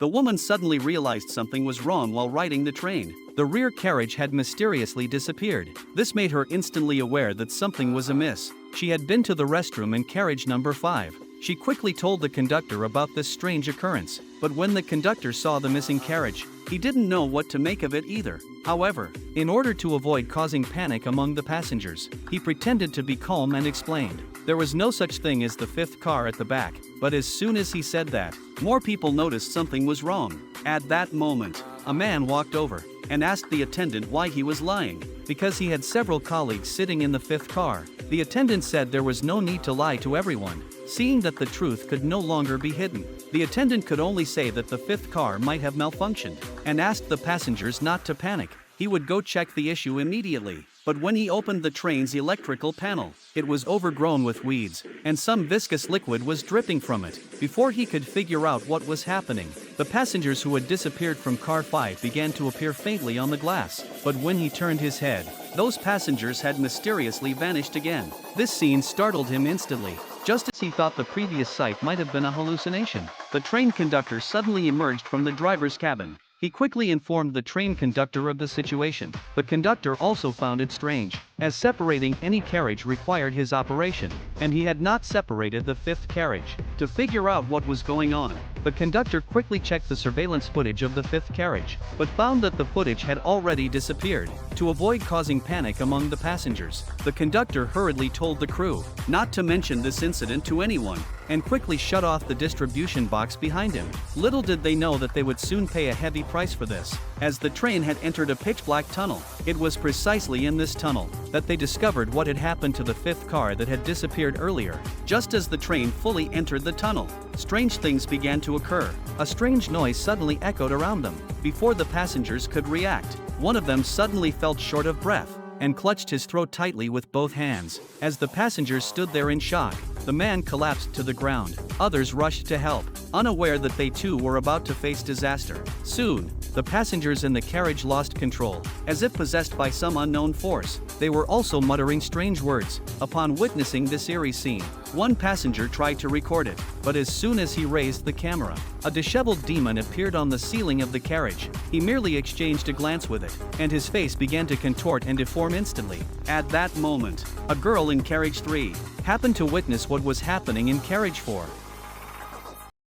The woman suddenly realized something was wrong while riding the train. The rear carriage had mysteriously disappeared. This made her instantly aware that something was amiss. She had been to the restroom in carriage number 5. She quickly told the conductor about this strange occurrence, but when the conductor saw the missing carriage, he didn't know what to make of it either. However, in order to avoid causing panic among the passengers, he pretended to be calm and explained there was no such thing as the 5th car at the back. But as soon as he said that, more people noticed something was wrong. At that moment, a man walked over and asked the attendant why he was lying. Because he had several colleagues sitting in the 5th car, the attendant said there was no need to lie to everyone. Seeing that the truth could no longer be hidden, the attendant could only say that the 5th car might have malfunctioned, and asked the passengers not to panic. He would go check the issue immediately. But when he opened the train's electrical panel, it was overgrown with weeds, and some viscous liquid was dripping from it. Before he could figure out what was happening, the passengers who had disappeared from car 5 began to appear faintly on the glass. But when he turned his head, those passengers had mysteriously vanished again. This scene startled him instantly. Just as he thought the previous sight might have been a hallucination, the train conductor suddenly emerged from the driver's cabin. He quickly informed the train conductor of the situation. The conductor also found it strange, as separating any carriage required his operation, and he had not separated the 5th carriage. To figure out what was going on, the conductor quickly checked the surveillance footage of the 5th carriage, but found that the footage had already disappeared. To avoid causing panic among the passengers, the conductor hurriedly told the crew not to mention this incident to anyone, and quickly shut off the distribution box behind him. Little did they know that they would soon pay a heavy price for this, as the train had entered a pitch-black tunnel. It was precisely in this tunnel that they discovered what had happened to the 5th car that had disappeared earlier. Just as the train fully entered the tunnel, strange things began to occur. A strange noise suddenly echoed around them. Before the passengers could react, one of them suddenly felt short of breath and clutched his throat tightly with both hands. As the passengers stood there in shock, the man collapsed to the ground. Others rushed to help, unaware that they too were about to face disaster. Soon, the passengers in the carriage lost control, as if possessed by some unknown force. They were also muttering strange words. Upon witnessing this eerie scene, one passenger tried to record it, but as soon as he raised the camera, a disheveled demon appeared on the ceiling of the carriage. He merely exchanged a glance with it, and his face began to contort and deform instantly. At that moment, a girl in carriage 3 happened to witness what was happening in carriage 4.